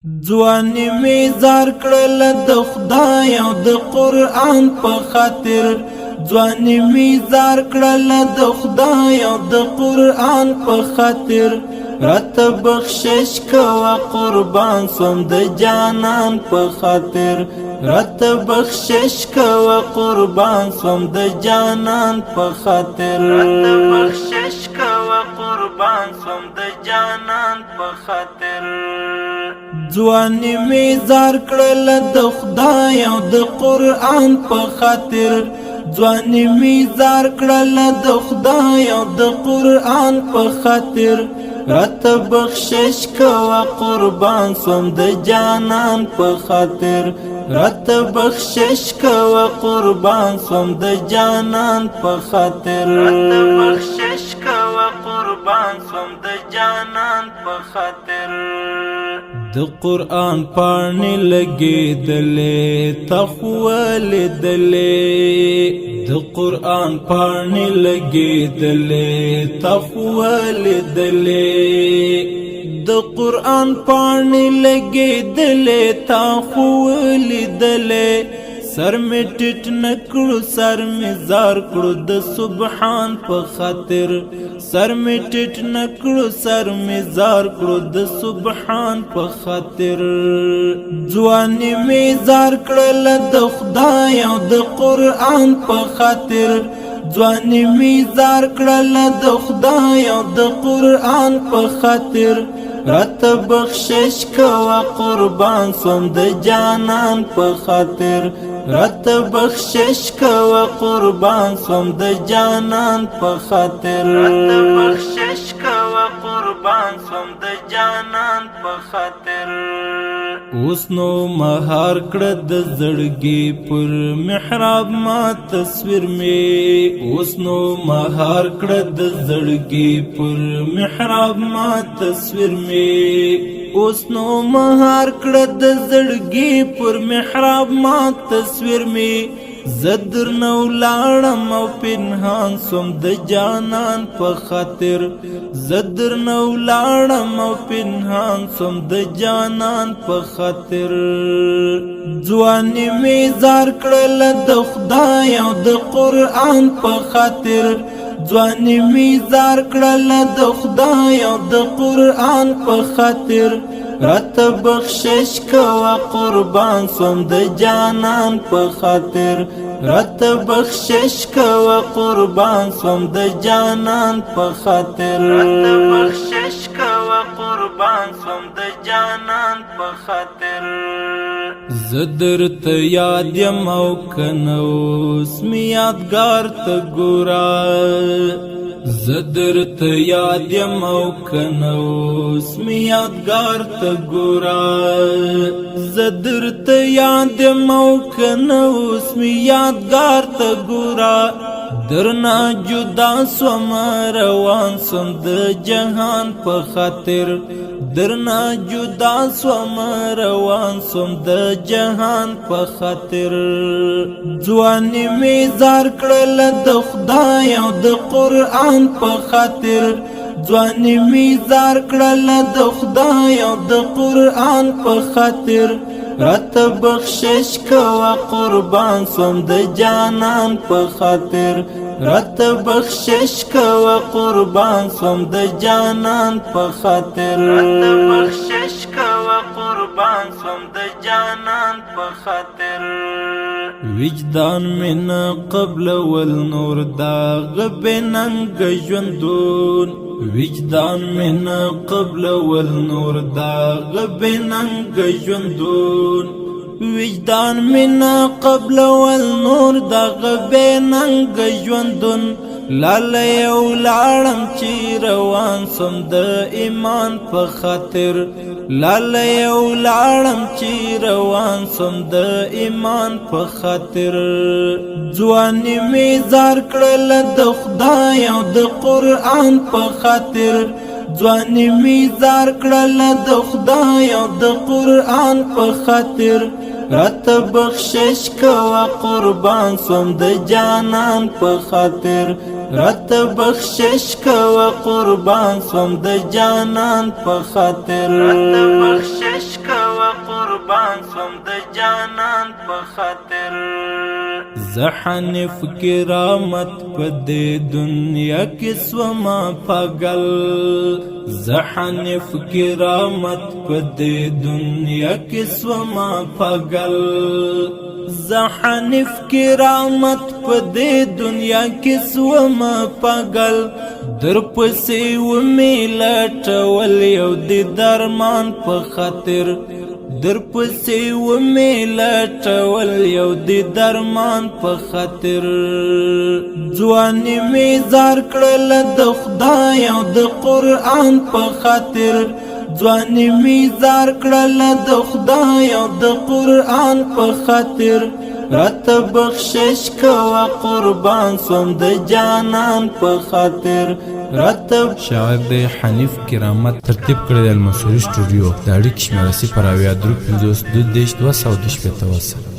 ځواني می زار کړل د خدای او د قرآن په خاطر ځواني می زار کړل د خدای او د قرآن په خاطر رات بخشش کوا قربان سوم د جانان په خاطر رات بخشش کوا قربان سوم د جانان په خاطر رات بخشش کوا قربان سوم د جانان په خاطر ځواني می زار کړل د خدای او د قرآن په خاطر ځواني می زار کړل د خدای او د قرآن په خاطر رات بخشش کوا قربان سوم د جانان په خاطر رات بخشش کوا قربان سوم د جانان په خاطر رات بخشش کوا قربان سوم د جانان په خاطر د قرآن پاڼې لګېدلې تخولېدلې د قرآن پاڼې لګېدلې تخولېدلې د قرآن پاڼې لګېدلې تخولېدلې سر می ټټ نکړو سر می زار کړو د سبحان په خاطر سر می ټټ نکړو سر می زار کړو د سبحان په خاطر ځواني می زار کړل د خدای او د قرآن په خاطر ځواني می زار کړل د خدای او د قرآن په خاطر رات بخشش کوا قربان سوم د جانان په خاطر رات بخشش کوا قربان سوم د جانان په خاطر رات بخشش کوا قربان سوم د جانان په خاطر اوس نو مهار کړه د زړګي پر محراب ما تصویر می اوس نو مهار کړه د زړګي پر محراب ما تصویر می اوس نو مهار کړه د زړګي پر محراب ما تصویر می زدر نو لاړم او پنهان سوم د جانان په خاطر زدر نو لاړم او پنهان سوم د جانان په خاطر ځواني می زار کړل د خدای او د قرآن په خاطر ځواني می زار کړل د خدای او د قرآن په خاطر رات بخشش کوا قربان سوم د جانان په خاطر رات بخشش کوا قربان سوم د جانان په خاطر رات بخشش کوا قربان سوم د جانان په خاطر زدر ته یاد یم او کنوس می یادگار ته ګورا زدر ته یاد یم او کنوس می یادگار ته ګورا زدر ته یاد یم او کنوس می یادگار ته ګورا درنا جدا سوم روان سوم د جهان په خاطر درنا جدا سوم روان سوم د جهان په خاطر ځواني می زار کړل د خدای او د قرآن په خاطر ځواني می زار کړل د خدای او د قرآن په خاطر رات بخشش کوا قربان سوم د جانان په خاطر رات بخشش کوا قربان سوم د جانان په خاطر رات بخشش کوا قربان سوم د جانان په خاطر وجدان من قبل والنور داغ بننګ ژوندون وجدان من قبل والنور داغ بننګ ژوندون وجدان من قبل والنور داغ بننګ ژوندون لاله یو لاړم چې روان سوم د ایمان په خاطر لاله یو لاړم چې روان سوم د ایمان په خاطر ځواني می زار کړل د خدای او د قرآن په خاطر ځواني می زار کړل د خدای او د قرآن په خاطر رات بخشش کوا قربان سوم د جانان په خاطر رات بخشش کوا قربان سوم د جانان په خاطر رات بخشش کوا قربان سوم د جانان په خاطر زه حنیف کرامت په دې دنیا کې سوما پاگل زه حنیف کرامت په دې دنیا کې سوما پاگل زه حنیف کرامت په دې دنیا کې سوما پاگل در پسې ومې لټول یو د درمان په خاطر در پسې ومې لټول یو د درمان په خاطر ځواني مې زار کړل د خدای او د قرآن په خاطر ځواني مې زار کړل د خدای او د قرآن په خاطر راته بخشش کوه قربان سوم د جانان په خاطر راته شاعر د حنیف کرامت ترتیب کړی د المنصوري سټوډیو د اړیکې شمېره 0 250 222 225